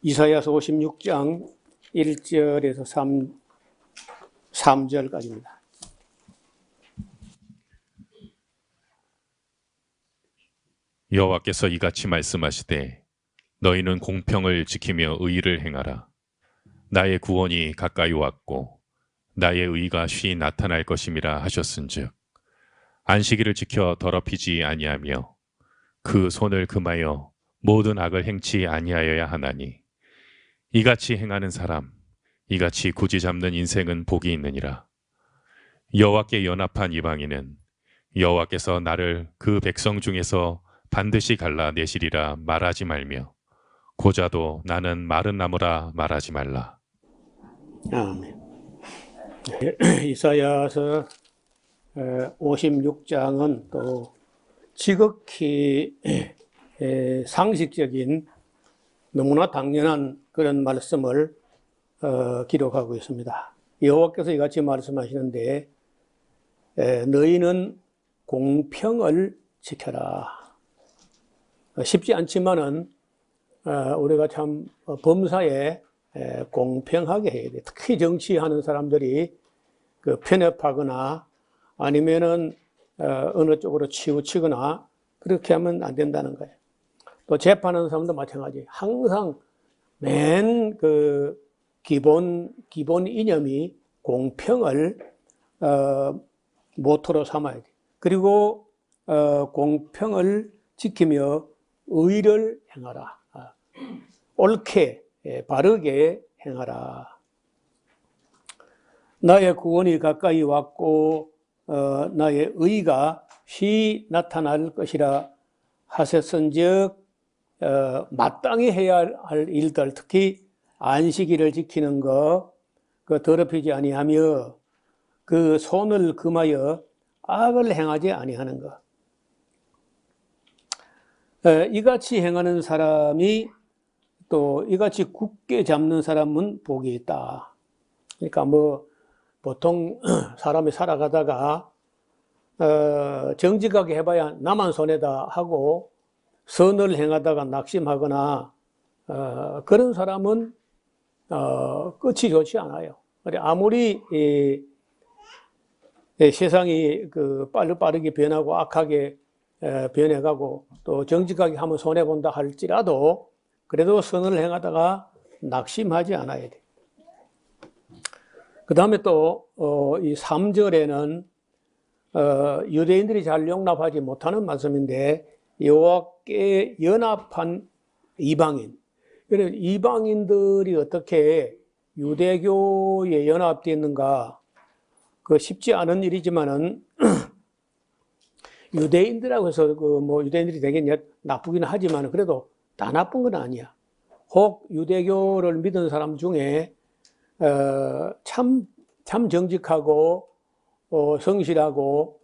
이사야서 56장 1절에서 3절까지입니다. 여호와께서 이같이 말씀하시되 너희는 공평을 지키며 의를 행하라. 나의 구원이 가까이 왔고 나의 의가 쉬 나타날 것임이라 하셨은즉 안식일을 지켜 더럽히지 아니하며 그 손을 금하여 모든 악을 행치 아니하여야 하나니 이같이 행하는 사람, 이같이 굳이 잡는 인생은 복이 있느니라. 여호와께 연합한 이방인은 여호와께서 나를 그 백성 중에서 반드시 갈라내시리라 말하지 말며 고자도 나는 마른 나무라 말하지 말라. 아멘. 이사야서 56장은 또 지극히 상식적인 너무나 당연한 그런 말씀을 기록하고 있습니다. 여호와께서 이같이 말씀하시는데 너희는 공평을 지켜라. 쉽지 않지만은 우리가 참 범사에 공평하게 해야 돼. 특히 정치하는 사람들이 그 편협하거나 아니면은 어느 쪽으로 치우치거나 그렇게 하면 안 된다는 거예요. 또 재판하는 사람도 마찬가지. 항상 맨 그 기본 이념이 공평을 모토로 삼아야 돼. 그리고 공평을 지키며 의를 행하라. 옳게 바르게 행하라. 나의 구원이 가까이 왔고 나의 의가 쉬 나타날 것이라 하셨은즉 마땅히 해야 할 일들, 특히 안식일을 지키는 것, 그 더럽히지 아니하며 그 손을 금하여 악을 행하지 아니하는 것. 이같이 행하는 사람이 또 이같이 굳게 잡는 사람은 복이 있다. 그러니까 뭐 보통 사람이 살아가다가 정직하게 해봐야 나만 손해다 하고 선을 행하다가 낙심하거나 그런 사람은 끝이 좋지 않아요. 아무리 세상이 그 빠르게 변하고 악하게 변해가고 또 정직하게 하면 손해본다 할지라도 그래도 선을 행하다가 낙심하지 않아야 돼. 그 다음에 또 이 3절에는 유대인들이 잘 용납하지 못하는 말씀인데 여호와께 연합한 이방인. 그래서 이방인들이 어떻게 유대교에 연합되어 있는가, 그 쉽지 않은 일이지만은 유대인들하고 해서 뭐 유대인들이 되게 나쁘긴 하지만 그래도 다 나쁜 건 아니야. 혹 유대교를 믿은 사람 중에 참 정직하고 성실하고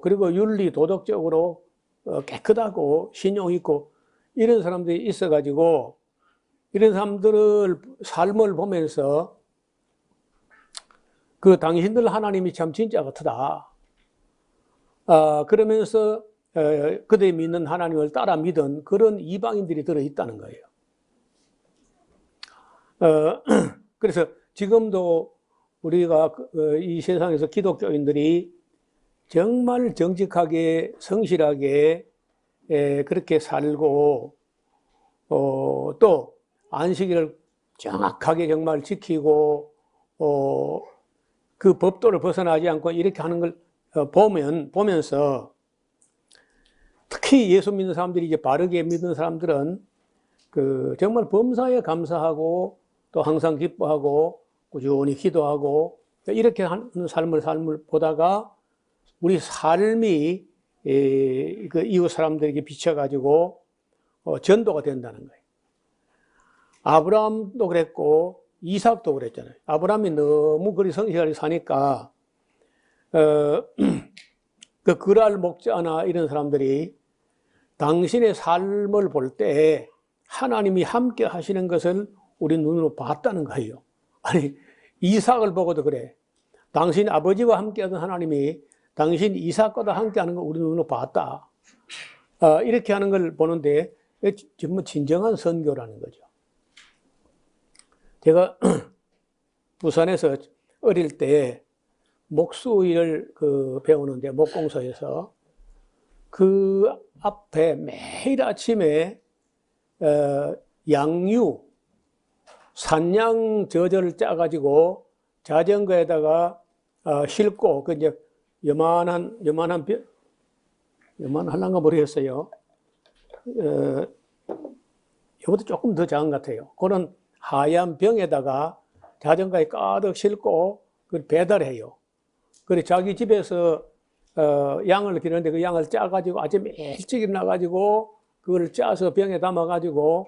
그리고 윤리 도덕적으로 깨끗하고 신용 있고 이런 사람들이 있어가지고 이런 사람들을 삶을 보면서 그 당신들 하나님이 참 진짜 같다. 그러면서 그들이 믿는 하나님을 따라 믿은 그런 이방인들이 들어있다는 거예요. 그래서 지금도 우리가 이 세상에서 기독교인들이 정말 정직하게 성실하게 그렇게 살고 또 안식일을 정확하게 정말 지키고 그 법도를 벗어나지 않고 이렇게 하는 걸 보면서 특히 예수 믿는 사람들이 이제 바르게 믿는 사람들은 그 정말 범사에 감사하고 또 항상 기뻐하고 꾸준히 기도하고 이렇게 하는 삶을 보다가 우리 삶이 그 이웃 사람들에게 비춰가지고 전도가 된다는 거예요. 아브라함도 그랬고 이삭도 그랬잖아요. 아브라함이 너무 그리 성실하게 사니까 그 그랄 목자나 이런 사람들이 당신의 삶을 볼 때 하나님이 함께 하시는 것을 우리 눈으로 봤다는 거예요. 아니 이삭을 보고도 그래. 당신 아버지와 함께하던 하나님이 당신 이삭과도 함께하는 걸 우리 눈으로 봤다. 이렇게 하는 걸 보는데 정말 진정한 선교라는 거죠. 제가 부산에서 어릴 때 목수일을 배우는데 목공소에서 그 앞에 매일 아침에 양유, 산양 저절을 짜가지고 자전거에다가 싣고 그 이제 요만한가 모르겠어요. 이것도 조금 더 작은 것 같아요. 그런 하얀 병에다가 자전거에 가득 싣고 그걸 배달해요. 그래 자기 집에서 양을 기르는데 그 양을 짜가지고 아침에 일찍 일어나가지고 그걸 짜서 병에 담아가지고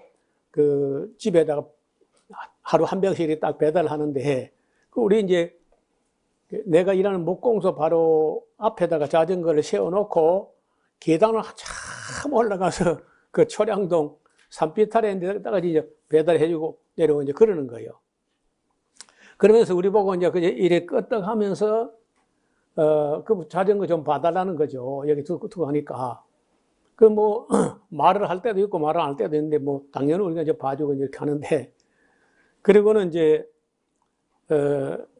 그 집에다가 하루 한 병씩 딱 배달하는데 그 우리 이제 내가 일하는 목공소 바로 앞에다가 자전거를 세워놓고 계단을 한참 올라가서 그 초량동 산비탈에다가 이제 배달해주고 내려오고 이제 그러는 거예요. 그러면서 우리 보고 이제 이래 끄떡하면서 그 자전거 좀 봐달라는 거죠. 여기 두고 하니까. 그 뭐 말을 할 때도 있고 말을 안 할 때도 있는데 뭐 당연히 우리가 이제 봐주고 이렇게 하는데 그리고는 이제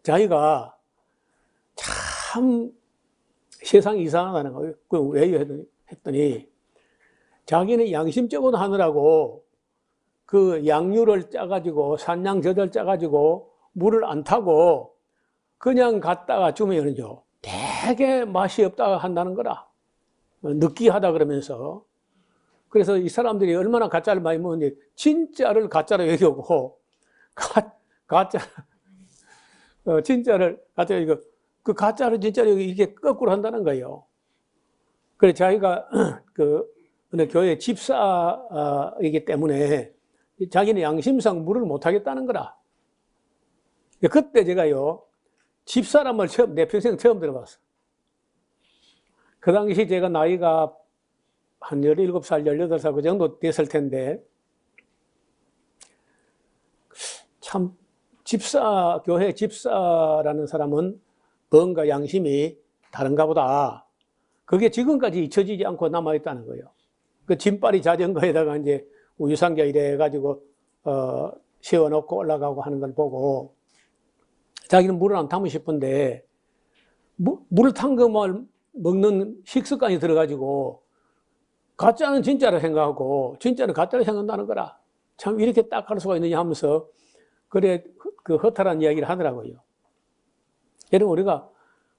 자기가 참 세상이 이상하다는 거예요. 그 왜요? 했더니 자기는 양심적으로 하느라고 그 양유를 짜가지고 산양 젖을 짜가지고 물을 안 타고 그냥 갖다가 주면요 되게 맛이 없다고 한다는 거라. 느끼하다 그러면서. 그래서 이 사람들이 얼마나 가짜를 많이 먹는지 진짜를 가짜로 여기고 진짜를 가짜로 여기고 그 가짜를 진짜로 이렇게 거꾸로 한다는 거예요. 그래서 자기가 어느 교회 집사이기 때문에 자기는 양심상 물을 못 하겠다는 거라. 그때 제가요 집사람을 내 평생 처음 들어봤어. 그 당시 제가 나이가 한 17살, 18살 그 정도 됐을 텐데 참 교회 집사라는 사람은 뭔가 양심이 다른가 보다. 그게 지금까지 잊혀지지 않고 남아있다는 거예요. 그 짐바리 자전거에다가 이제 우유상자 이래가지고 세워놓고 올라가고 하는 걸 보고 자기는 물을 안 타면 싶은데 물을 탄 것만 먹는 식습관이 들어가지고 가짜는 진짜로 생각하고 진짜는 가짜로 생각한다는 거라. 참 이렇게 딱 할 수가 있느냐 하면서 그래 그 허탈한 이야기를 하더라고요. 여러분 우리가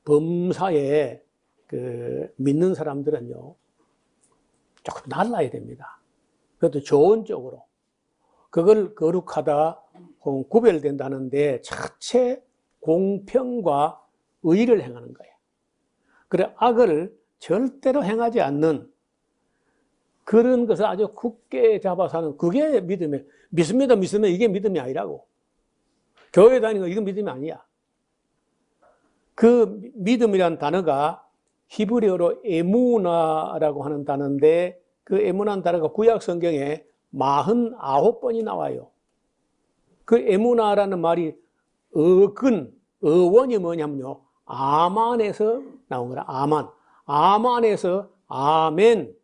범사에 믿는 사람들은요 조금 달라야 됩니다. 그것도 좋은 쪽으로. 그걸 거룩하다 혹은 구별된다는데 첫째 공평과 의를 행하는 거예요. 그래 악을 절대로 행하지 않는 그런 것을 아주 굳게 잡아서 하는 그게 믿음이에요. 믿습니다 이게 믿음이 아니라고. 교회 다니는 거 이건 믿음이 아니야. 그 믿음이라는 단어가 히브리어로 에무나라고 하는 단어인데 그 에무나는 단어가 구약 성경에 49번이 나와요. 그 에무나라는 말이 어원이 뭐냐면요. 아만에서 나온 거라. 아만에서 아멘.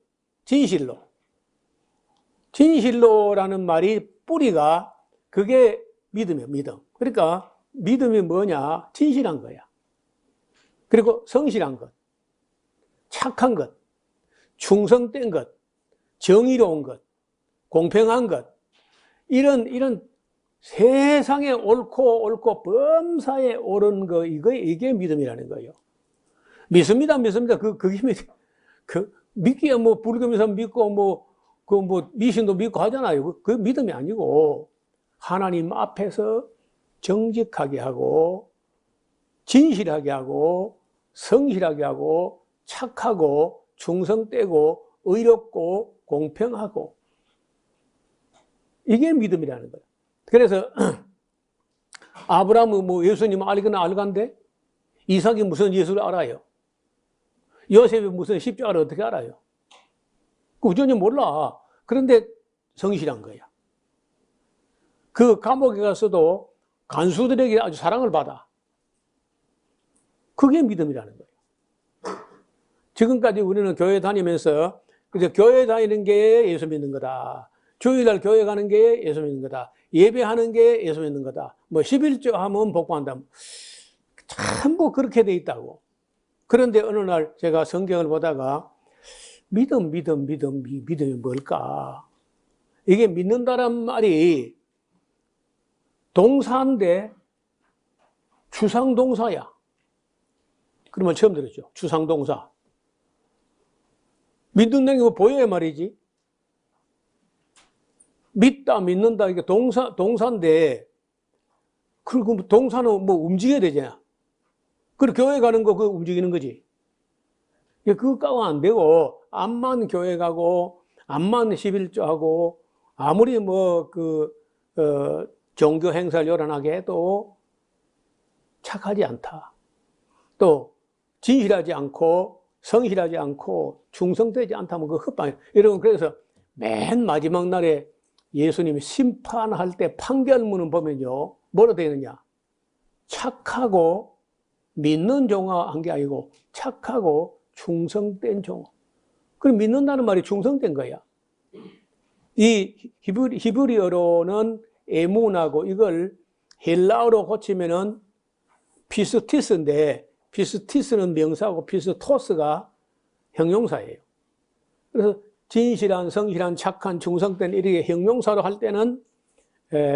진실로라는 말이 뿌리가 그게 믿음이에요. 믿음. 그러니까 믿음이 뭐냐? 진실한 거야. 그리고 성실한 것, 착한 것, 충성된 것, 정의로운 것, 공평한 것, 이런 세상에 옳고 범사에 옳은 거 이게 믿음이라는 거예요. 믿습니다. 그게 믿기야 뭐 불교에서 믿고 미신도 믿고 하잖아요. 그 믿음이 아니고 하나님 앞에서 정직하게 하고 진실하게 하고 성실하게 하고 착하고 충성되고 의롭고 공평하고 이게 믿음이라는 거예요. 그래서 아브라함은 뭐 예수님 알건데 이삭이 무슨 예수를 알아요? 요셉이 무슨 십자가를 어떻게 알아요? 그 전혀 몰라. 그런데 성실한 거야. 그 감옥에 가서도 간수들에게 아주 사랑을 받아. 그게 믿음이라는 거예요. 지금까지 우리는 교회 다니면서 그래서 교회 다니는 게 예수 믿는 거다. 주일날 교회 가는 게 예수 믿는 거다. 예배하는 게 예수 믿는 거다. 뭐 11조 하면 복받는다. 전부 그렇게 돼 있다고. 그런데 어느 날 제가 성경을 보다가 믿음이 뭘까? 이게 믿는다란 말이 동사인데 추상동사야. 그러면 처음 들었죠. 추상동사. 믿는다는 게 뭐 보여야 말이지. 믿다, 믿는다, 이게 동사인데, 그리고 동사는 뭐 움직여야 되잖아. 그리고 교회 가는 거, 그거 움직이는 거지. 그거가 안 되고, 암만 교회 가고, 암만 11조 하고, 아무리 종교 행사를 요란하게 해도 착하지 않다. 또, 진실하지 않고, 성실하지 않고, 충성되지 않다면 그거 헛방이에요. 여러분, 그래서 맨 마지막 날에 예수님이 심판할 때 판결문을 보면요, 뭐로 되어 있느냐? 착하고 믿는 종아 한 게 아니고 착하고 충성된 종아. 그럼 믿는다는 말이 충성된 거야. 이 히브리어로는 에문하고 이걸 헬라어로 고치면은 피스티스인데 피스티스는 명사고 피스토스가 형용사예요. 그래서 진실한, 성실한, 착한, 충성된 이렇게 형용사로 할 때는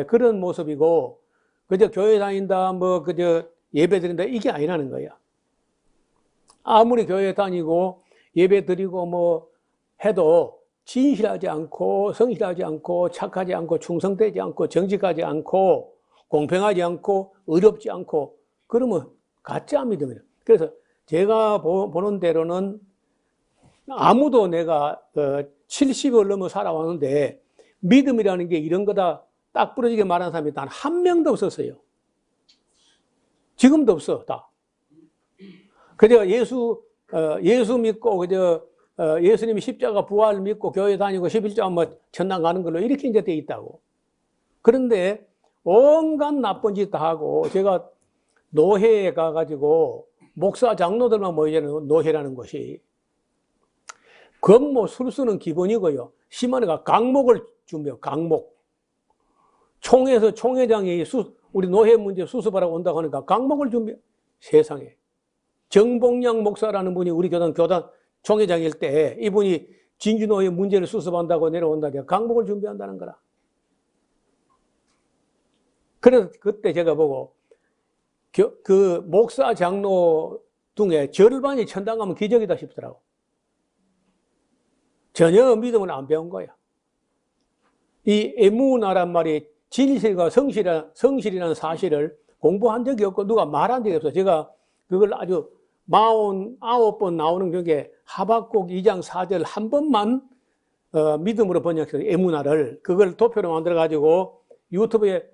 그런 모습이고, 그저 교회 다닌다, 그저 예배 드린다, 이게 아니라는 거야. 아무리 교회 다니고 예배 드리고 해도 진실하지 않고, 성실하지 않고, 착하지 않고, 충성되지 않고, 정직하지 않고, 공평하지 않고, 의롭지 않고, 그러면 가짜 믿음이에요. 그래서 제가 보는 대로는 아무도 내가 70을 넘어 살아왔는데 믿음이라는 게 이런 거다 딱 부러지게 말하는 사람이 단 한 명도 없었어요. 지금도 없어, 다. 그저 예수 믿고 그저 예수님이 십자가 부활 믿고 교회 다니고 11조 하면 천당 가는 걸로 이렇게 이제 돼 있다고. 그런데 온갖 나쁜 짓 다 하고, 제가 노회에 가가지고 목사 장로들만 모이는 노회라는 곳이, 그건 술수는 기본이고요. 심한이가 강목을 준비해요. 강목. 총회에서 총회장이 우리 노회 문제 수습하라고 온다고 하니까 강목을 준비해. 세상에. 정봉양 목사라는 분이 우리 교단 총회장일 때 이분이 진주노회 문제를 수습한다고 내려온다니까 강목을 준비한다는 거라. 그래서 그때 제가 보고 그 목사 장로 중에 절반이 천당 가면 기적이다 싶더라고. 전혀 믿음을 안 배운 거야. 이 에무나란 말이 진실과 성실이라는 사실을 공부한 적이 없고 누가 말한 적이 없어. 제가 그걸 아주 49번 나오는 경우에 하박국 2장 4절 한 번만 믿음으로 번역해서 에무나를 그걸 도표로 만들어가지고 유튜브에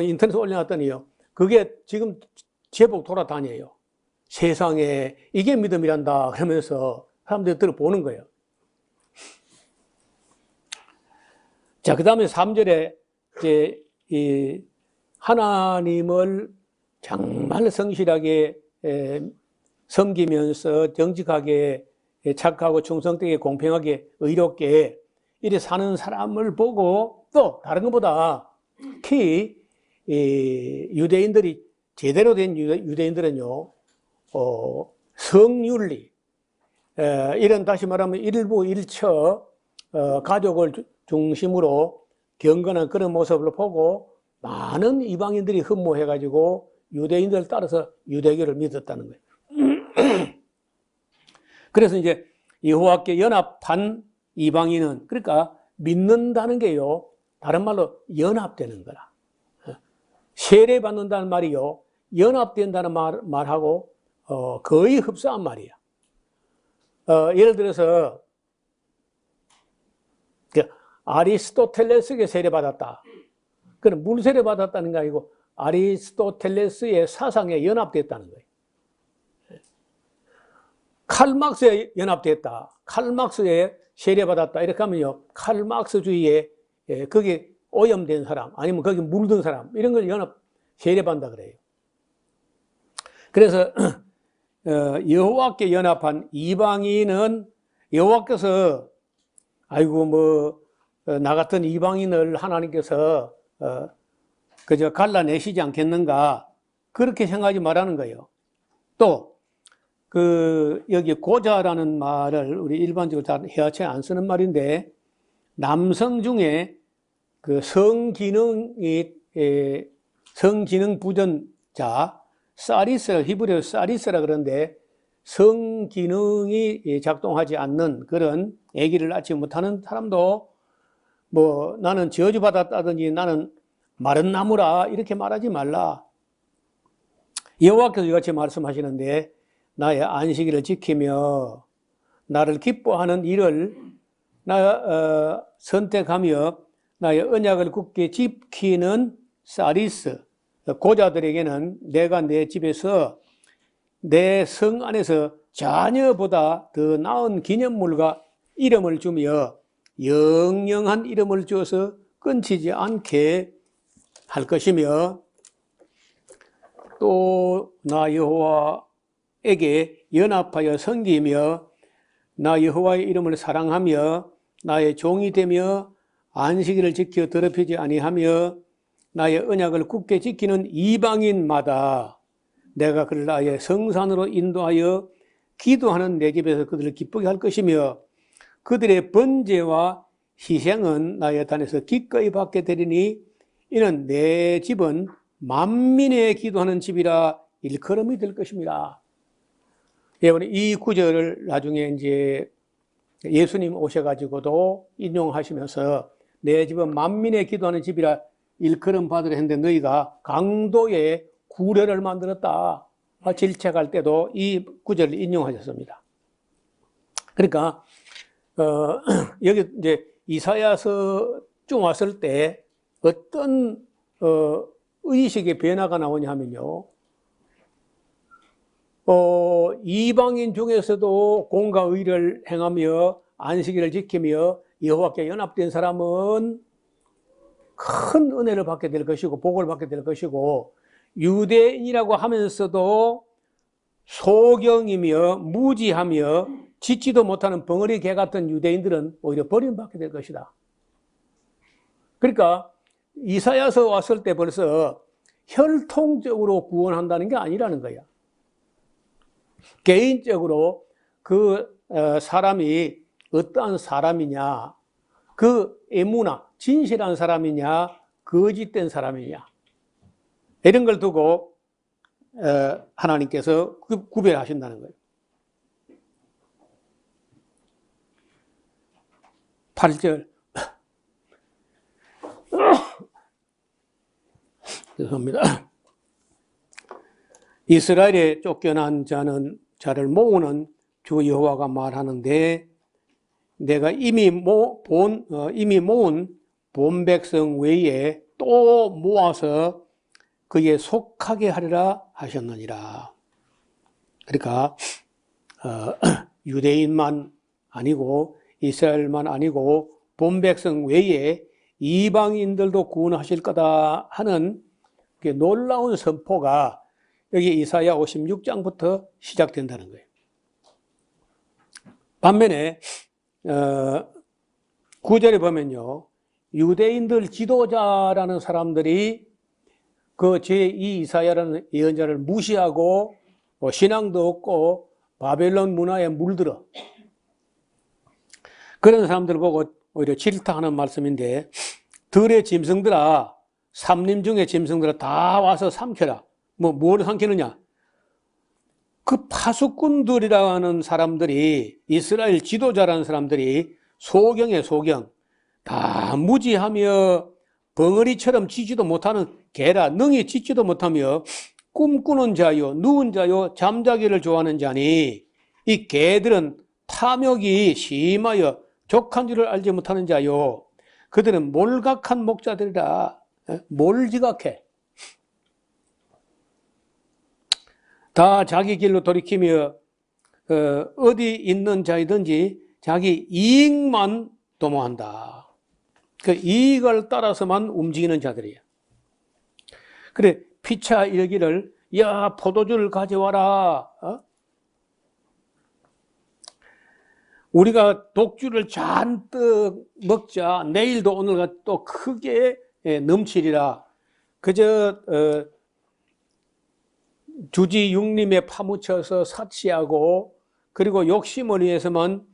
인터넷에 올려놨더니요. 그게 지금 제법 돌아다녀요. 세상에 이게 믿음이란다 그러면서 사람들이 들어보는 거예요. 자, 그 다음에 3절에 이제 하나님을 정말 성실하게 섬기면서 정직하게 착하고 충성되게 공평하게 의롭게 이렇게 사는 사람을 보고 또 다른 것보다 특히 유대인들이 제대로 된 유대인들은요, 성윤리 이런 다시 말하면 일부 일처 가족을 중심으로 경건한 그런 모습을 보고 많은 이방인들이 흠모해가지고 유대인들을 따라서 유대교를 믿었다는 거예요. 그래서 이제 여호와께 연합한 이방인은 그러니까 믿는다는 게요, 다른 말로 연합되는 거라. 세례받는다는 말이요, 연합된다는 말하고 거의 흡사한 말이야. 예를 들어서 아리스토텔레스에게 세례받았다. 그럼 물 세례받았다는 게 아니고 아리스토텔레스의 사상에 연합됐다는 거예요. 칼막스에 연합됐다. 칼막스에 세례받았다. 이렇게 하면요, 칼막스주의에 거기에 오염된 사람, 아니면 거기 물든 사람, 이런 걸 세례받는다 그래요. 그래서 여호와께 연합한 이방인은 여호와께서 아이고 뭐 나 같은 이방인을 하나님께서 그저 갈라내시지 않겠는가 그렇게 생각하지 말라는 거예요. 또 여기 고자라는 말을 우리 일반적으로 잘 헤아쳐 안 쓰는 말인데 남성 중에 그 성기능 부전자 사리스 히브리어 사리스라 그러는데 성기능이 작동하지 않는 그런 아기를 낳지 못하는 사람도 뭐 나는 저주받았다든지 나는 마른 나무라 이렇게 말하지 말라. 여호와께서 이같이 말씀하시는데 나의 안식일을 지키며 나를 기뻐하는 일을 선택하며 나의 언약을 굳게 지키는 사리스 고자들에게는 내가 내 집에서 내 성 안에서 자녀보다 더 나은 기념물과 이름을 주며 영영한 이름을 주어서 끊치지 않게 할 것이며 또 나 여호와에게 연합하여 섬기며 나 여호와의 이름을 사랑하며 나의 종이 되며 안식일을 지켜 더럽히지 아니하며 나의 언약을 굳게 지키는 이방인마다 내가 그를 나의 성산으로 인도하여 기도하는 내 집에서 그들을 기쁘게 할 것이며 그들의 번제와 희생은 나의 단에서 기꺼이 받게 되리니 이는 내 집은 만민의 기도하는 집이라 일컬음이 될 것입니다. 여러분 이 구절을 나중에 이제 예수님 오셔가지고도 인용하시면서 내 집은 만민의 기도하는 집이라 일컬음 받으려 했는데 너희가 강도의 구례를 만들었다. 질책할 때도 이 구절을 인용하셨습니다. 그러니까 여기 이제 이사야서쯤 왔을 때 어떤 의식의 변화가 나오냐 하면요. 이방인 중에서도 공과 의를 행하며 안식일을 지키며 여호와께 연합된 사람은 큰 은혜를 받게 될 것이고 복을 받게 될 것이고 유대인이라고 하면서도 소경이며 무지하며 짓지도 못하는 벙어리 개 같은 유대인들은 오히려 버림받게 될 것이다. 그러니까 이사야서 왔을 때 벌써 혈통적으로 구원한다는 게 아니라는 거야. 개인적으로 그 사람이 어떠한 사람이냐, 그 에무나, 진실한 사람이냐, 거짓된 사람이냐 이런 걸 두고 하나님께서 구별하신다는 거예요. 8절 죄송합니다. 이스라엘에 쫓겨난 자를 모으는 주 여호와가 말하는데 내가 이미 모은 본 백성 외에 또 모아서 그에 속하게 하리라 하셨느니라. 그러니까 유대인만 아니고 이스라엘만 아니고 본 백성 외에 이방인들도 구원하실 거다 하는 놀라운 선포가 여기 이사야 56장부터 시작된다는 거예요. 반면에 9절에 보면요. 유대인들 지도자라는 사람들이 그 제2 이사야라는 예언자를 무시하고 신앙도 없고 바벨론 문화에 물들어 그런 사람들을 보고 오히려 질타하는 말씀인데 들의 짐승들아 삼림 중에 짐승들아 다 와서 삼켜라. 뭘 삼키느냐? 그 파수꾼들이라는 사람들이 이스라엘 지도자라는 사람들이 소경 다 무지하며 벙어리처럼 짖지도 못하는 개라 능히 짖지도 못하며 꿈꾸는 자요 누운 자요 잠자기를 좋아하는 자니 이 개들은 탐욕이 심하여 족한 줄을 알지 못하는 자요 그들은 몰각한 목자들이라. 뭘 지각해? 다 자기 길로 돌이키며 어디 있는 자이든지 자기 이익만 도모한다. 그 이익을 따라서만 움직이는 자들이에요. 그래 피차 일기를 야 포도주를 가져와라. 우리가 독주를 잔뜩 먹자 내일도 오늘과 또 크게 넘치리라. 그저 주지 육림에 파묻혀서 사치하고 그리고 욕심을 위해서만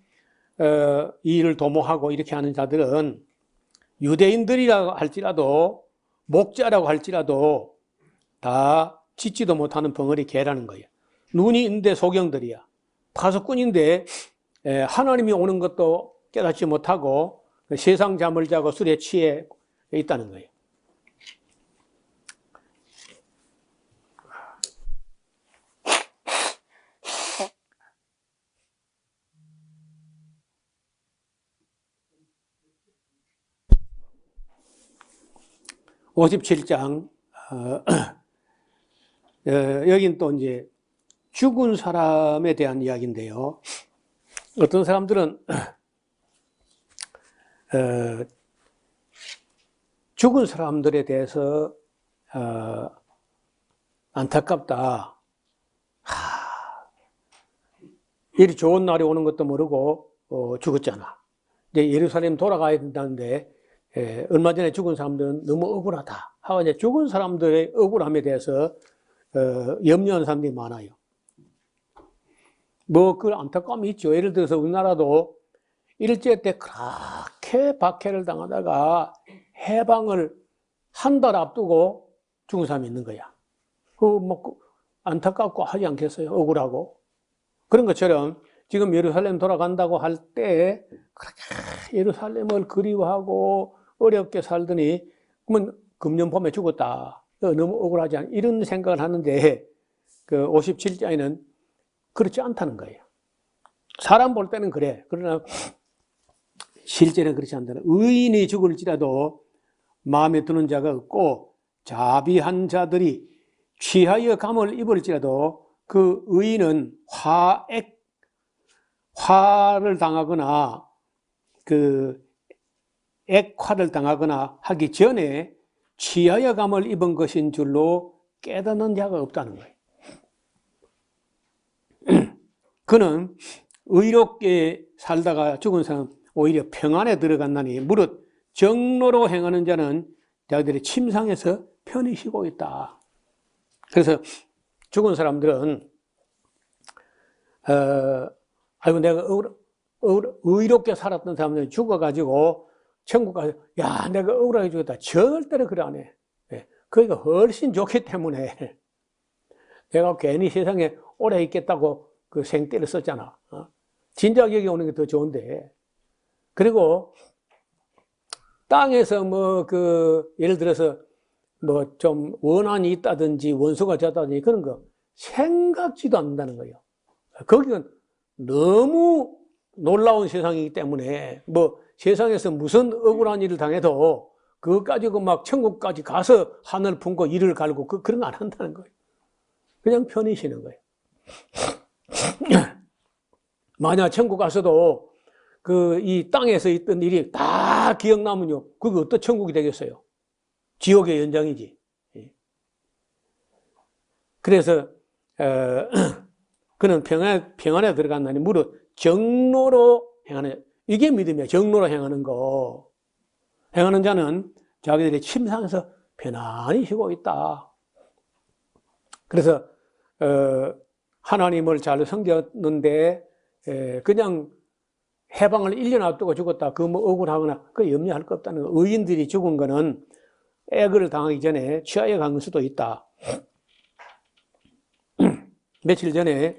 이 일을 도모하고 이렇게 하는 자들은 유대인들이라고 할지라도 목자라고 할지라도 다 짓지도 못하는 벙어리 개라는 거예요. 눈이 있는데 소경들이야. 파수꾼인데 하나님이 오는 것도 깨닫지 못하고 세상 잠을 자고 술에 취해 있다는 거예요. (57장) 여긴 또 이제 죽은 사람에 대한 이야기인데요. 어떤 사람들은 죽은 사람들에 대해서 안타깝다. 이리 좋은 날이 오는 것도 모르고 죽었잖아. 이제 예루살렘 돌아가야 된다는데 얼마 전에 죽은 사람들은 너무 억울하다 하고 이제 죽은 사람들의 억울함에 대해서 염려하는 사람들이 많아요. 뭐 그 안타까움이 있죠. 예를 들어서 우리나라도 일제 때 그렇게 박해를 당하다가 해방을 한 달 앞두고 죽은 사람이 있는 거야. 뭐 안타깝고 하지 않겠어요? 억울하고. 그런 것처럼 지금 예루살렘 돌아간다고 할 때 그렇게 예루살렘을 그리워하고 어렵게 살더니 그러면 금년 봄에 죽었다. 너무 억울하지 않아? 이런 생각을 하는데 그 57장에는 그렇지 않다는 거예요. 사람 볼 때는 그래. 그러나 실제는 그렇지 않다는. 의인이 죽을지라도 마음에 드는 자가 없고 자비한 자들이 취하여 감을 입을지라도 그 의인은 화를 당하거나 그 액화를 당하거나 하기 전에 취하여 감을 입은 것인 줄로 깨닫는 자가 없다는 거예요. 그는 의롭게 살다가 죽은 사람 오히려 평안에 들어간다니 무릇 정로로 행하는 자는 자기들의 침상에서 편히 쉬고 있다. 그래서 죽은 사람들은 아이고 내가 의롭게 살았던 사람들은 죽어가지고 천국 가서 야 내가 억울하게 죽었다. 절대로 그래 안 해. 그러니까 훨씬 좋기 때문에 내가 괜히 세상에 오래 있겠다고 그 생떼를 썼잖아. 진작 여기 오는 게 더 좋은데. 그리고 땅에서 뭐 그 예를 들어서 뭐 좀 원한이 있다든지 원수가 졌다든지 그런 거 생각지도 않는다는 거예요. 거기는 너무 놀라운 세상이기 때문에 뭐 세상에서 무슨 억울한 일을 당해도 그거 가지고 막 천국까지 가서 하늘 품고 이를 갈고 그런 거 안 한다는 거예요. 그냥 편히 쉬는 거예요. 만약 천국 가서도 그 이 땅에서 있던 일이 다 기억나면요, 그게 어떤 천국이 되겠어요? 지옥의 연장이지. 그래서 그는 평안에 들어간다니 무릇 정로로 행하는, 이게 믿음이야. 정로로 행하는 거. 행하는 자는 자기들의 침상에서 편안히 쉬고 있다. 그래서 하나님을 잘 섬겼는데 그냥 해방을 1년 앞두고 죽었다. 그 뭐 억울하거나 그 염려할 거 없다는 거. 의인들이 죽은 거는 액을 당하기 전에 취하여 간 수도 있다. 며칠 전에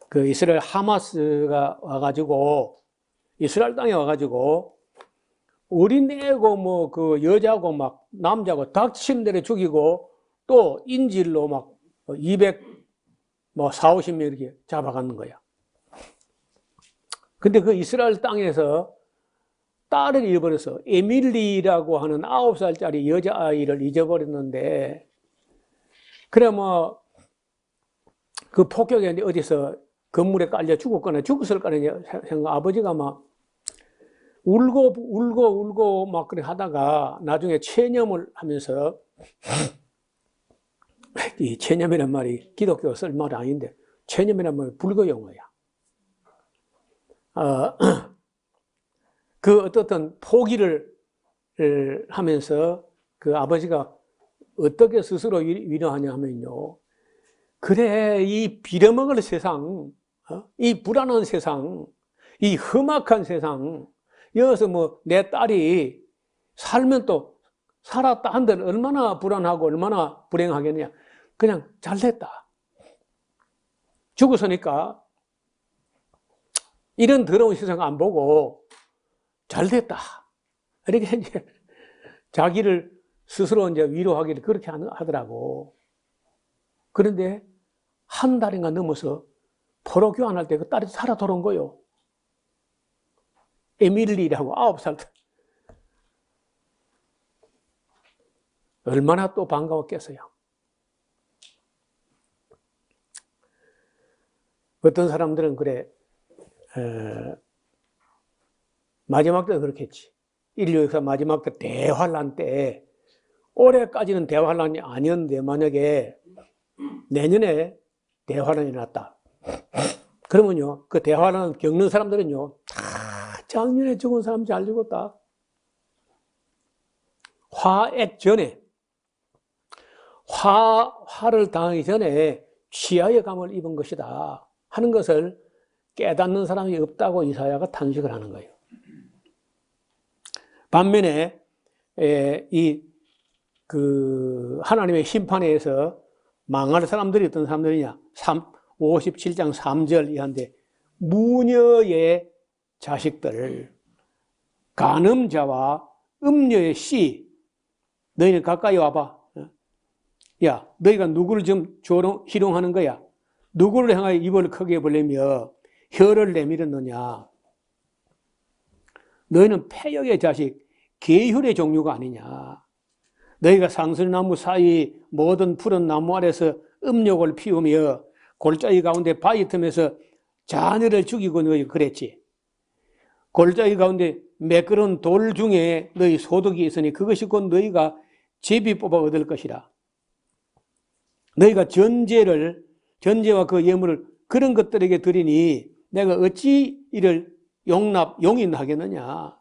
그 이스라엘 하마스가 와가지고 이스라엘 땅에 와가지고 어린애고 뭐 그 여자고 막 남자고 닥치는 대로 죽이고 또 인질로 막 200 뭐 40~50명 이렇게 잡아가는 거야. 근데 그 이스라엘 땅에서 딸을 잃어버려서 에밀리라고 하는 9살짜리 여자아이를 잊어버렸는데, 그래 뭐 그 폭격에 어디서 건물에 깔려 죽었거나 죽었을 거냐 생각. 아버지가 막 울고 막 그래 하다가 나중에 체념을 하면서, 이 체념이란 말이 기독교가 쓸 말이 아닌데 체념이란 말이 불교 용어야. 어, 그 어떻든 포기를 하면서 그 아버지가 어떻게 스스로 위로하냐 하면요. 그래, 이 빌어먹을 세상, 이 불안한 세상, 이 험악한 세상, 여기서 뭐 내 딸이 살면 또 살았다 한들 얼마나 불안하고 얼마나 불행하겠냐. 그냥 잘 됐다. 죽었으니까 이런 더러운 세상 안 보고 잘 됐다. 이렇게 이제 자기를 스스로 이제 위로하기를 그렇게 하더라고. 그런데 한 달인가 넘어서 포로 교환할 때 그 딸이 살아 돌아온 거요. 에밀리라고 9살. 얼마나 또 반가웠겠어요. 어떤 사람들은 그래, 마지막 때도 그렇겠지. 인류 역사 마지막 때 대환란 때, 올해까지는 대환란이 아니었는데 만약에 내년에 대환란이 났다. 그러면요, 그 대환란 겪는 사람들은요, 다 작년에 죽은 사람 잘 죽었다. 화액 전에, 화를 당하기 전에 취하의 감을 입은 것이다 하는 것을 깨닫는 사람이 없다고 이사야가 탄식을 하는 거예요. 반면에 하나님의 심판에 의해서 망할 사람들이 어떤 사람들이냐? 57장 3절 이하인데, 무녀의 자식들, 간음자와 음녀의 씨, 너희는 가까이 와봐. 야, 너희가 누구를 좀 희롱하는 거야? 누구를 향하여 입을 크게 벌리며 혀를 내밀었느냐? 너희는 패역의 자식, 계율의 종류가 아니냐? 너희가 상술나무 사이 모든 푸른 나무 아래서 음욕을 피우며 골짜기 가운데 바위 틈에서 자녀를 죽이고 너희 그랬지. 골짜기 가운데 매끄러운 돌 중에 너희 소득이 있으니 그것이 곧 너희가 제비 뽑아 얻을 것이라. 너희가 전제와 그 예물을 그런 것들에게 드리니 내가 어찌 이를 용인하겠느냐.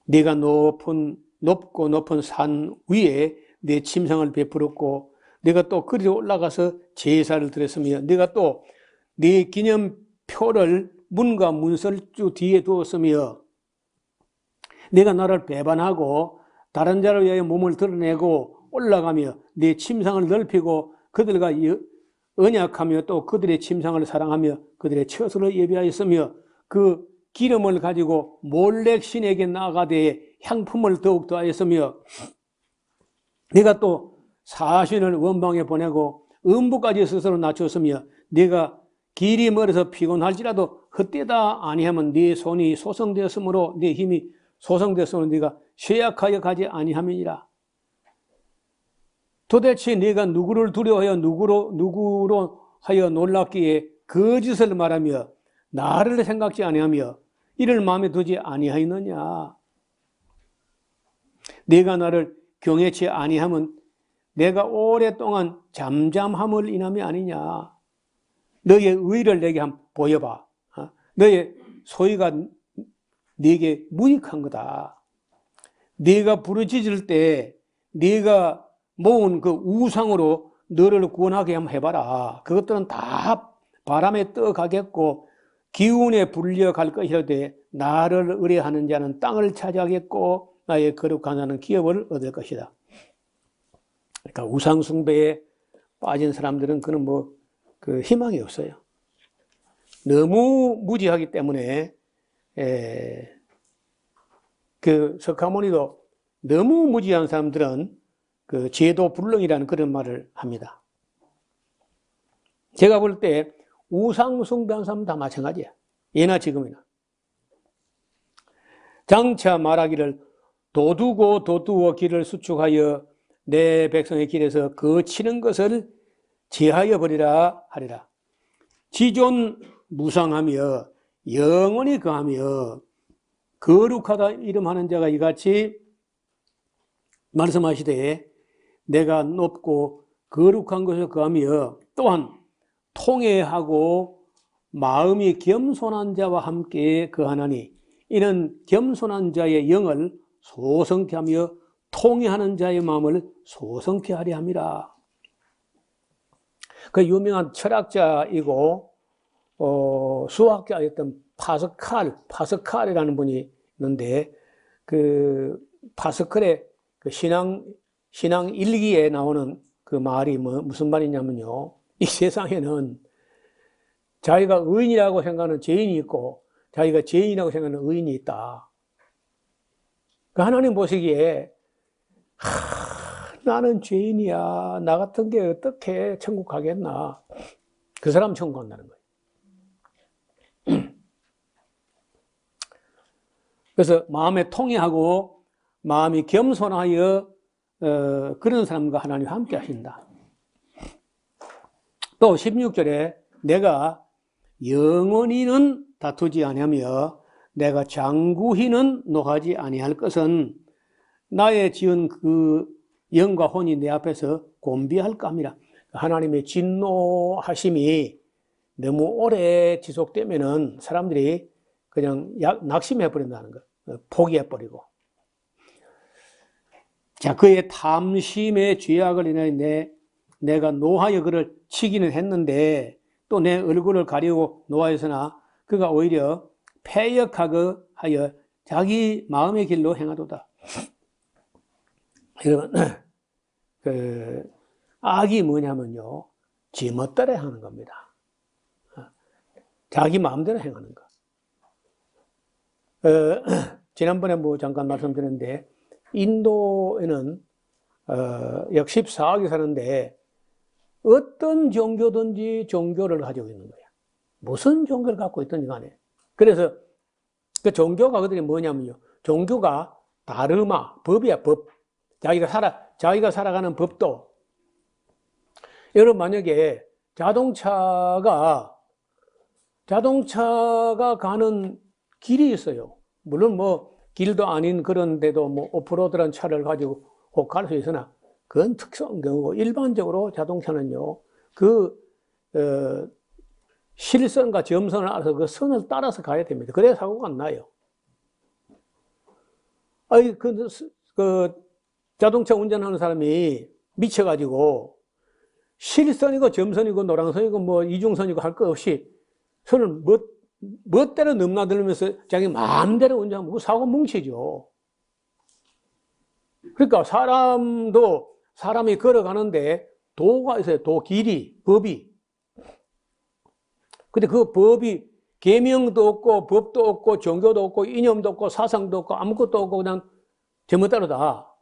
네가 높고 높은 산 위에 내 침상을 베풀었고 네가 또 그리 올라가서 제사를 드렸으며 네가 또 네 기념표를 문과 문설주 뒤에 두었으며 네가 나를 배반하고 다른 자를 위하여 몸을 드러내고 올라가며 네 침상을 넓히고 그들과 언약하며 또 그들의 침상을 사랑하며 그들의 처소를 예비하였으며 그 기름을 가지고 몰렉 신에게 나아가되 향품을 더욱 더하였으며 네가 또 사신을 원방에 보내고 음부까지 스스로 낮췄으며 네가 길이 멀어서 피곤할지라도 헛되다 아니하면 네 손이 소성되었으므로 네 힘이 소성되었으므로 네가 쇠약하여 가지 아니함이니라. 도대체 네가 누구를 두려워하여 누구로 하여 놀랍기에 거짓을 말하며 나를 생각지 아니하며 이를 마음에 두지 아니하였느냐. 네가 나를 경외치 아니하면 내가 오랫동안 잠잠함을 인함이 아니냐. 너의 의를 내게 한번 보여봐. 너의 소위가 네게 무익한 거다. 네가 부르짖을 때 네가 모은 그 우상으로 너를 구원하게 한번 해봐라. 그것들은 다 바람에 떠가겠고 기운에 불려갈 것이라되 나를 의뢰하는 자는 땅을 차지하겠고 나의 거룩한 자는 기업을 얻을 것이다. 그러니까 우상 숭배에 빠진 사람들은 그는 그 희망이 없어요. 너무 무지하기 때문에 그 석가모니도 너무 무지한 사람들은 그 제도 불능이라는 그런 말을 합니다. 제가 볼 때 우상 숭배한 사람 다 마찬가지야. 예나 지금이나. 장차 말하기를 도두어 길을 수축하여 내 백성의 길에서 거치는 것을 제하여 버리라 하리라. 지존 무상하며 영원히 거하며 거룩하다 이름하는 자가 이같이 말씀하시되 내가 높고 거룩한 것을 거하며 또한 통회하고 마음이 겸손한 자와 함께 거하나니 이는 겸손한 자의 영을 소성케 하며 통회하는 자의 마음을 소성케 하려 함이라. 그 유명한 철학자이고 수학자였던 파스칼이라는 분이 있는데 그 파스칼의 그 신앙 일기에 나오는 그 말이 무슨 말이냐면요. 이 세상에는 자기가 의인이라고 생각하는 죄인이 있고 자기가 죄인이라고 생각하는 의인이 있다. 그 하나님 보시기에 나는 죄인이야. 나 같은 게 어떻게 천국 가겠나. 그 사람 천국 간다는 거예요. 그래서 마음에 통회하고 마음이 겸손하여 그런 사람과 하나님 함께 하신다. 또 16절에 내가 영원히는 다투지 아니하며 내가 장구히는 노하지 아니할 것은 나의 지은 그 영과 혼이 내 앞에서 곤비할까 함이라. 하나님의 진노하심이 너무 오래 지속되면은 사람들이 그냥 낙심해 버린다는 거, 포기해 버리고. 자, 그의 탐심의 죄악을 인하여 내가 노하여 그를 치기는 했는데 또 내 얼굴을 가리고 노하였으나 그가 오히려 패역하고 하여 자기 마음의 길로 행하도다. 여러분, 악이 뭐냐면요, 지멋대로 하는 겁니다. 자기 마음대로 행하는 거. 지난번에 잠깐 말씀드렸는데, 인도에는 약 14억이 사는데, 어떤 종교든지 종교를 가지고 있는 거야. 무슨 종교를 갖고 있든지 간에. 그래서 그 종교가 그들이 뭐냐면요, 종교가 다르마, 법이야, 법. 자기가 살아가는 법도. 여러분, 만약에 자동차가 가는 길이 있어요. 물론 길도 아닌 그런데도 오프로드란 차를 가지고 혹 갈 수 있으나, 그건 특수한 경우고, 일반적으로 자동차는요, 실선과 점선을 알아서 그 선을 따라서 가야 됩니다. 그래야 사고가 안 나요. 자동차 운전하는 사람이 미쳐가지고 실선이고 점선이고 노랑선이고 이중선이고 할 거 없이 선을 멋대로 넘나들면서 자기 마음대로 운전하면 그 사고 뭉치죠. 그러니까 사람이 걸어가는데 도가 있어요. 도 길이, 법이. 근데 그 법이 계명도 없고 법도 없고 종교도 없고 이념도 없고 사상도 없고 아무것도 없고 그냥 제멋대로다.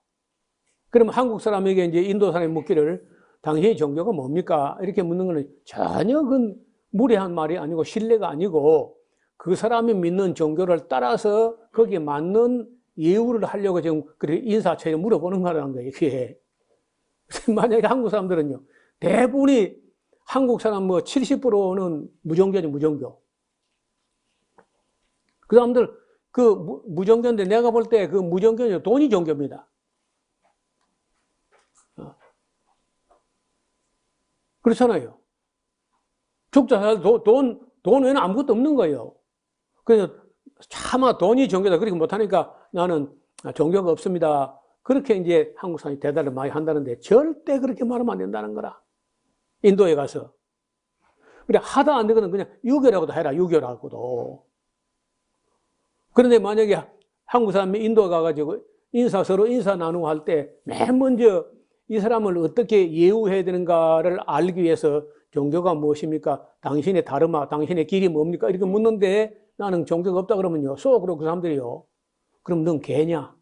그러면 한국 사람에게 이제 인도 사람이 묻기를 당신의 종교가 뭡니까? 이렇게 묻는 거는 전혀 그건 무례한 말이 아니고 신뢰가 아니고 그 사람이 믿는 종교를 따라서 거기에 맞는 예우를 하려고 지금 그렇게 인사처럼 물어보는 거라는 거예요. 그게. 만약에 한국 사람들은요, 대부분이 한국 사람 70%는 무종교죠, 무종교. 그 사람들 그 무종교인데 내가 볼 때 그 무종교는 돈이 종교입니다. 그렇잖아요. 죽자 돈 외에는 아무것도 없는 거예요. 그래서 차마 돈이 종교다 그렇게 못하니까 나는 종교가 없습니다. 그렇게 이제 한국 사람이 대답을 많이 한다는데 절대 그렇게 말하면 안 된다는 거라. 인도에 가서. 그래, 하다 안 되거든 그냥 유교라고도 해라, 유교라고도. 그런데 만약에 한국 사람이 인도 가가지고 서로 인사 나누고 할 때 맨 먼저 이 사람을 어떻게 예우해야 되는가를 알기 위해서 종교가 무엇입니까? 당신의 다르마, 당신의 길이 뭡니까? 이렇게 묻는데 나는 종교가 없다 그러면요, 속으로 그 사람들이요, 그럼 넌 개냐?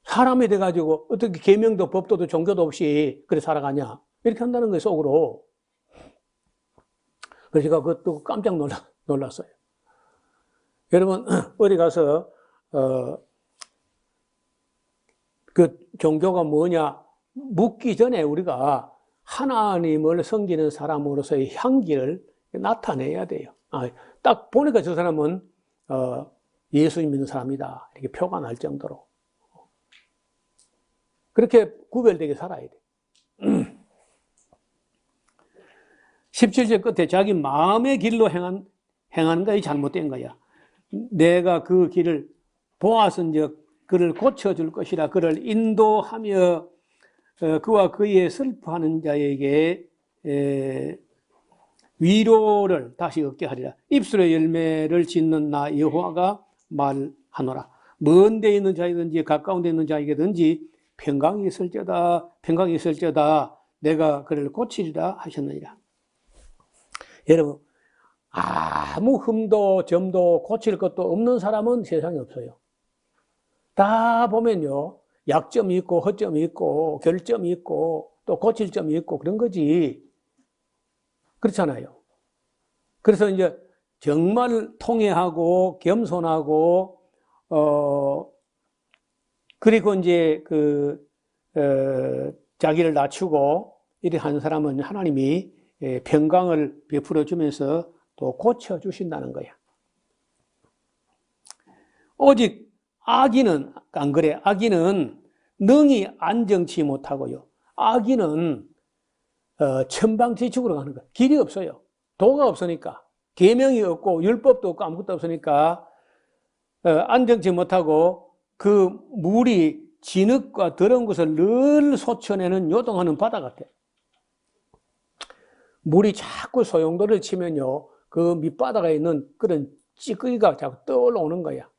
사람이 돼가지고 어떻게 계명도 법도도 종교도 없이 그래 살아가냐? 이렇게 한다는 거예요, 속으로. 그래서 제가 그것도 깜짝 놀랐어요. 여러분, 어디 가서 그 종교가 뭐냐 묻기 전에 우리가 하나님을 섬기는 사람으로서의 향기를 나타내야 돼요. 딱 보니까 저 사람은 예수님 믿는 사람이다, 이렇게 표가 날 정도로 그렇게 구별되게 살아야 돼. 17절 끝에 자기 마음의 길로 행하는 것이 잘못된 거야. 내가 그 길을 보아선즉 그를 고쳐줄 것이라. 그를 인도하며 그와 그의 슬퍼하는 자에게 위로를 다시 얻게 하리라. 입술의 열매를 짓는 나 여호와가 말하노라. 먼 데 있는 자이든지 가까운 데 있는 자에게든지 평강이 있을지어다 내가 그를 고치리라 하셨느니라. 여러분, 아무 흠도 점도 고칠 것도 없는 사람은 세상에 없어요. 다 보면요, 약점이 있고 허점이 있고 결점이 있고 또 고칠 점이 있고 그런 거지. 그렇잖아요. 그래서 이제 정말 통회하고 겸손하고 그리고 이제 자기를 낮추고 이렇게 하는 사람은 하나님이 평강을 베풀어 주면서 또 고쳐 주신다는 거야. 오직 악인은 안 그래. 악인은 능히 안정치 못하고요. 악인은 천방지축으로 가는 거야. 길이 없어요. 도가 없으니까. 계명이 없고 율법도 없고 아무것도 없으니까 안정치 못하고 그 물이 진흙과 더러운 것을 늘 솟쳐내는 요동하는 바다 같아. 물이 자꾸 소용돌이를 치면요, 그 밑바닥에 있는 그런 찌꺼기가 자꾸 떠올라오는 거야.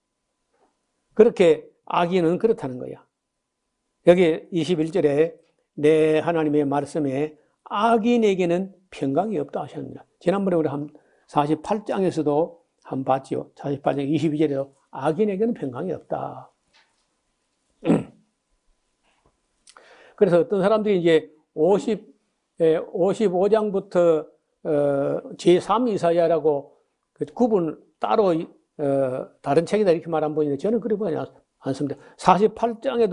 그렇게 악인은 그렇다는 거야. 여기 21절에 내 하나님의 말씀에 악인에게는 평강이 없다 하셨느니라. 지난번에 우리 한 48장에서도 한번 봤죠. 48장 22절에도 악인에게는 평강이 없다. 그래서 어떤 사람들이 이제 55장부터 제3 이사야라고 구분 따로 다른 책이다 이렇게 말한 분인데 저는 그렇게 보지 않습니다. 48장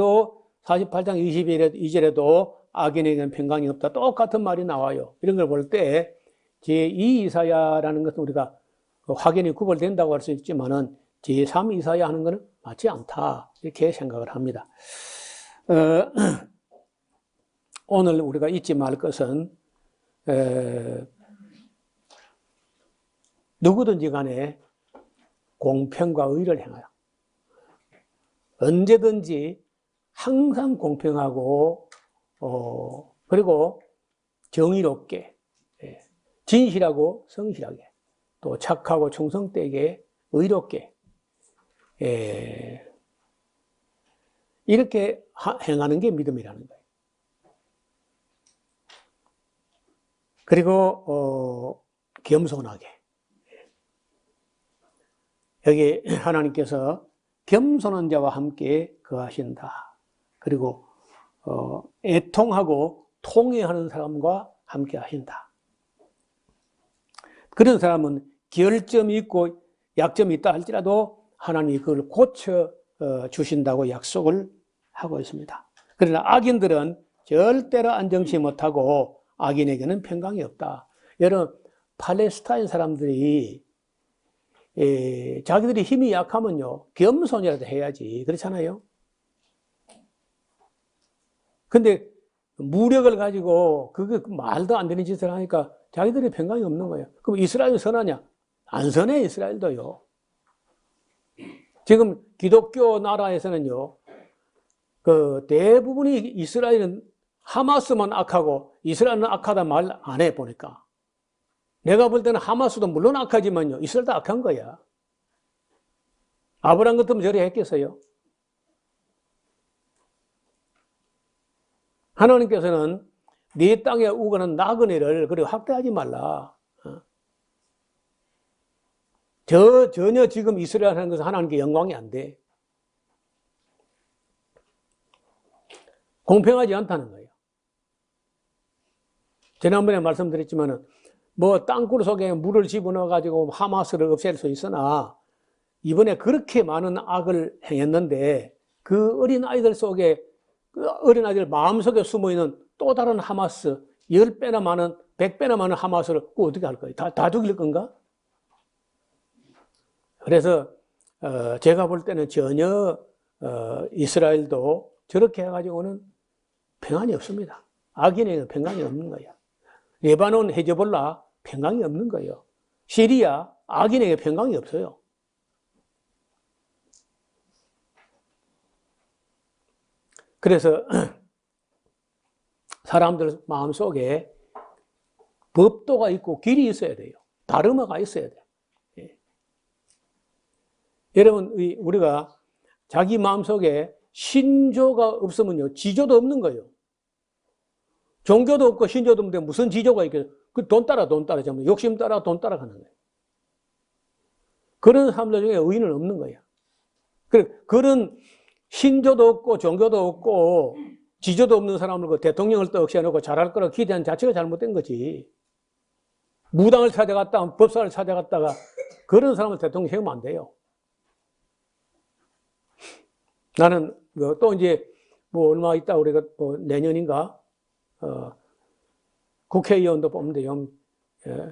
22절에도 악인에게는 평강이 없다. 똑같은 말이 나와요. 이런 걸 볼 때 제2 이사야라는 것은 우리가 확연히 구별된다고 할 수 있지만은 제3 이사야 하는 것은 맞지 않다. 이렇게 생각을 합니다. 오늘 우리가 잊지 말 것은 누구든지 간에 공평과 의를 행하라. 언제든지 항상 공평하고 그리고 정의롭게 진실하고 성실하게 또 착하고 충성되게 의롭게 이렇게 행하는 게 믿음이라는 거예요. 그리고 겸손하게 여기 하나님께서 겸손한 자와 함께 거하신다. 그리고 애통하고 통회하는 사람과 함께 하신다. 그런 사람은 결점이 있고 약점이 있다 할지라도 하나님이 그걸 고쳐 주신다고 약속을 하고 있습니다. 그러나 악인들은 절대로 안정치 못하고 악인에게는 평강이 없다. 여러분, 팔레스타인 사람들이 자기들이 힘이 약하면요 겸손이라도 해야지. 그렇잖아요. 근데 무력을 가지고 그게 말도 안 되는 짓을 하니까 자기들이 평강이 없는 거예요. 그럼 이스라엘은 선하냐? 안 선해. 이스라엘도요. 지금 기독교 나라에서는요 그 대부분이 이스라엘은 하마스만 악하고 이스라엘은 악하다 말 안 해 보니까. 내가 볼 때는 하마스도 물론 악하지만요 이스라엘도 악한 거야. 아브라함 같으면 저리 했겠어요? 하나님께서는 네 땅에 우거는 나그네를 그리고 학대하지 말라. 전혀 지금 이스라엘 하는 것은 하나님께 영광이 안 돼. 공평하지 않다는 거예요. 지난번에 말씀드렸지만은 뭐 땅굴 속에 물을 집어넣어 가지고 하마스를 없앨 수 있으나 이번에 그렇게 많은 악을 행했는데 그 어린 아이들 속에 그 어린 아이들 마음속에 숨어 있는 또 다른 하마스 10배나 많은 100배나 많은 하마스를 어떻게 할 거예요? 다 죽일 건가? 그래서 제가 볼 때는 전혀 이스라엘도 저렇게 해가지고는 평안이 없습니다. 악인에게는 평안이 없는 거야. 레바논 헤즈볼라 평강이 없는 거예요. 시리아 악인에게 평강이 없어요. 그래서 사람들 마음속에 법도가 있고 길이 있어야 돼요. 다르마가 있어야 돼요. 예. 여러분, 우리가 자기 마음속에 신조가 없으면요, 지조도 없는 거예요. 종교도 없고 신조도 없는데 무슨 지조가 있겠어요? 그 돈 따라 전부 욕심 따라 돈 따라가는 거예요. 그런 사람들 중에 의인은 없는 거예요. 그런 신조도 없고 종교도 없고 지조도 없는 사람을 그 대통령을 떡시해놓고 잘할 거라고 기대한 자체가 잘못된 거지. 무당을 찾아갔다, 법사를 찾아갔다가 그런 사람을 대통령 세우면 안 돼요. 나는 또 이제 뭐 얼마 있다 우리가 뭐 내년인가 국회의원도 뽑는데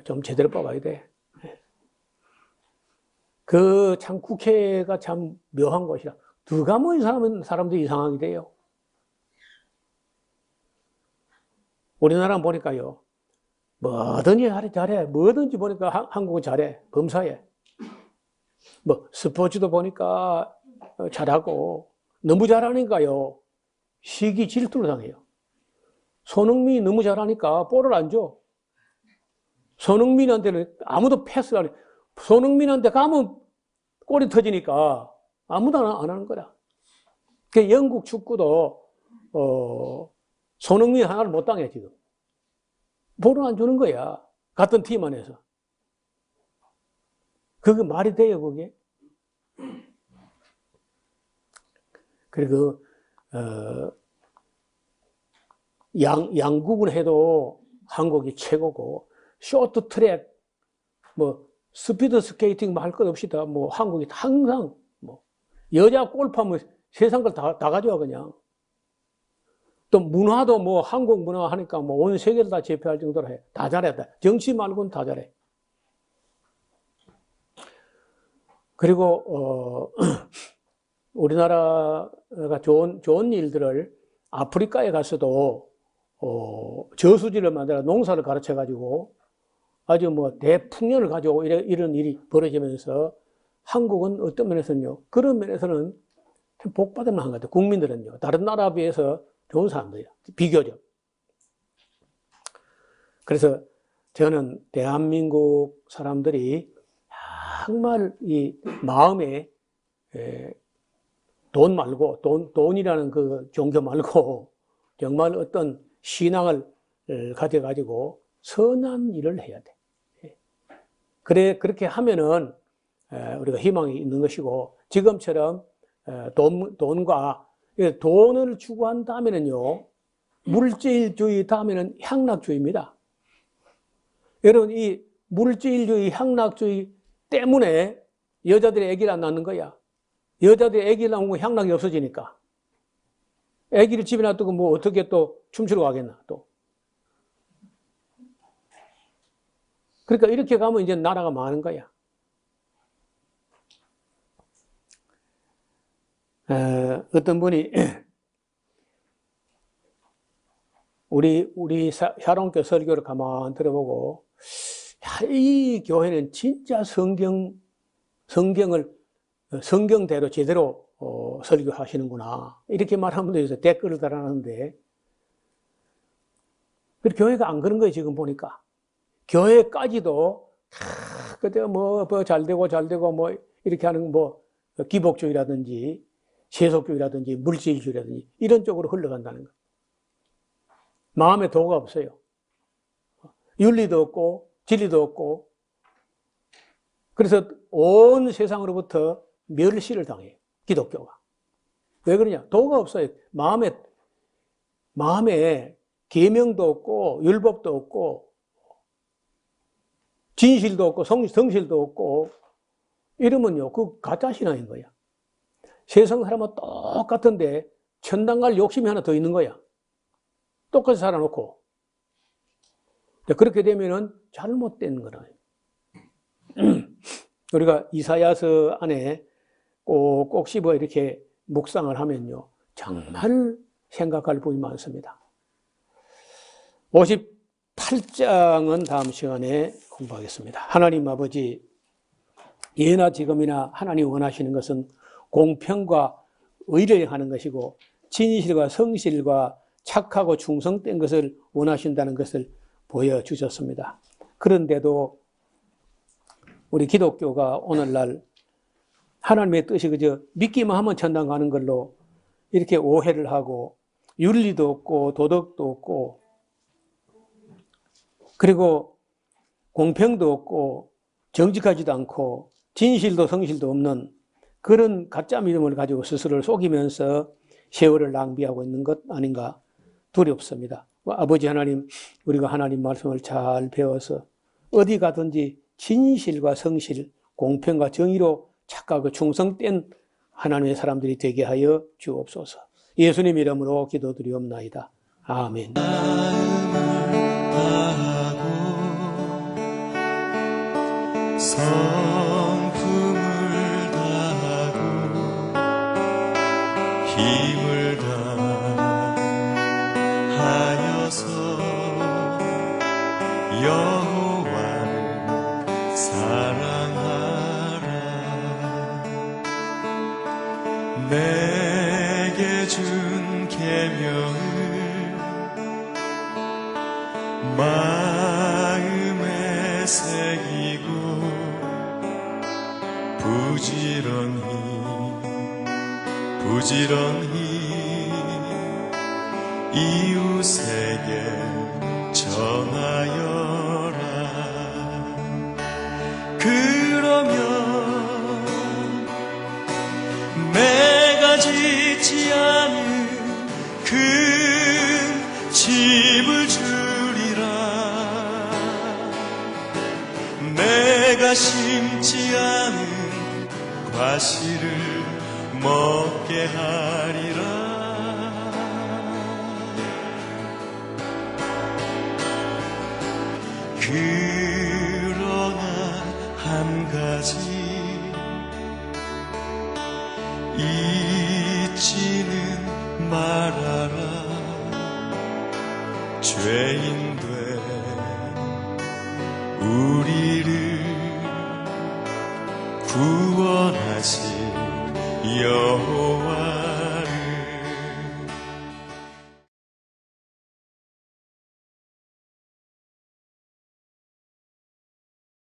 좀 제대로 뽑아야 돼. 그 참 국회가 참 묘한 곳이라 누가 뭐 이상하면 사람들이 이상하게 돼요. 우리나라 보니까요, 뭐든지 잘해. 뭐든지 보니까 한국은 잘해. 범사에. 뭐 스포츠도 보니까 잘하고 너무 잘하니까요, 시기 질투를 당해요. 손흥민이 너무 잘하니까 볼을 안 줘. 손흥민한테는 아무도 패스를 안 해. 손흥민한테 가면 골이 터지니까 아무도 안 하는 거야. 그 영국 축구도 손흥민 하나를 못 당해 지금. 볼을 안 주는 거야. 같은 팀 안에서. 그게 말이 돼요, 그게? 그리고 양국은 해도 한국이 최고고, 쇼트트랙, 뭐 스피드 스케이팅 뭐 할 것 없이 다 뭐 한국이 항상 뭐 여자 골프하면 세상 걸 다 가져와 그냥. 또 문화도 뭐 한국 문화 하니까 뭐 온 세계를 다 제패할 정도로 해. 다 잘해. 정치 말고는 다 잘해. 그리고 우리나라가 좋은 일들을 아프리카에 가서도 저수지를 만들어 농사를 가르쳐 가지고 아주 뭐 대풍년을 가지고 이런 일이 벌어지면서 한국은 어떤 면에서는요, 그런 면에서는 복받을 만한 것 같아요. 국민들은요, 다른 나라에 비해서 좋은 사람들이야, 비교적. 그래서 저는 대한민국 사람들이 정말 이 마음에 돈 말고, 돈이라는 그 종교 말고 정말 어떤 신앙을 가져가지고 선한 일을 해야 돼. 그래, 그렇게 하면은 우리가 희망이 있는 것이고, 지금처럼 돈을 추구한 다음에는요, 물질주의 다음에는 향락주의입니다. 여러분, 이 물질주의, 향락주의 때문에 여자들이 아기를 안 낳는 거야. 여자들이 아기를 낳으면 향락이 없어지니까. 아기를 집에 놔두고 뭐 어떻게 또 춤추러 가겠나, 또. 그러니까 이렇게 가면 이제 나라가 많은 거야. 어떤 분이 우리 샤론교 설교를 가만 들어보고, 야, 이 교회는 진짜 성경대로 제대로 설교하시는구나, 이렇게 말하는 분들이 댓글을 달아놨는데, 교회가 안 그런 거예요. 지금 보니까 교회까지도 그때 뭐 잘 되고 뭐 이렇게 하는 뭐 기복주의라든지 세속주의라든지 물질주의라든지 이런 쪽으로 흘러간다는 거. 마음에 도가 없어요. 윤리도 없고 진리도 없고. 그래서 온 세상으로부터 멸시를 당해요, 기독교가. 왜 그러냐? 도가 없어요. 마음에 계명도 없고 율법도 없고 진실도 없고 성실도 없고 이러면요, 그 가짜 신앙인 거야. 세상 사람은 똑같은데 천당 갈 욕심이 하나 더 있는 거야. 똑같이 살아놓고. 그렇게 되면은 잘못된 거라. 우리가 이사야서 안에 꼭 씹어 이렇게 묵상을 하면요, 정말 생각할 부분이 많습니다. 8장은 다음 시간에 공부하겠습니다. 하나님 아버지, 예나 지금이나 하나님 원하시는 것은 공평과 의를 하는 것이고 진실과 성실과 착하고 충성된 것을 원하신다는 것을 보여주셨습니다. 그런데도 우리 기독교가 오늘날 하나님의 뜻이 그저 믿기만 하면 천당 가는 걸로 이렇게 오해를 하고 윤리도 없고 도덕도 없고 그리고 공평도 없고 정직하지도 않고 진실도 성실도 없는 그런 가짜 믿음을 가지고 스스로를 속이면서 세월을 낭비하고 있는 것 아닌가 두렵습니다. 아버지 하나님, 우리가 하나님 말씀을 잘 배워서 어디 가든지 진실과 성실, 공평과 정의로 착하고 충성된 하나님의 사람들이 되게 하여 주옵소서. 예수님 이름으로 기도드리옵나이다. 아멘. 성품을 다하고 힘을 다하여서 여호와를 사랑하라. 내게 준 계명을 마음에 새기고 부지런히 이웃에게 전하여라. 그러면 내가 짓지 않은 큰 집을 주리라. 내가 심지 않은 과실을 먹게 하리라. 그러나 한 가지 잊지는 말아라. 죄인된 우리를 구원하신 여호와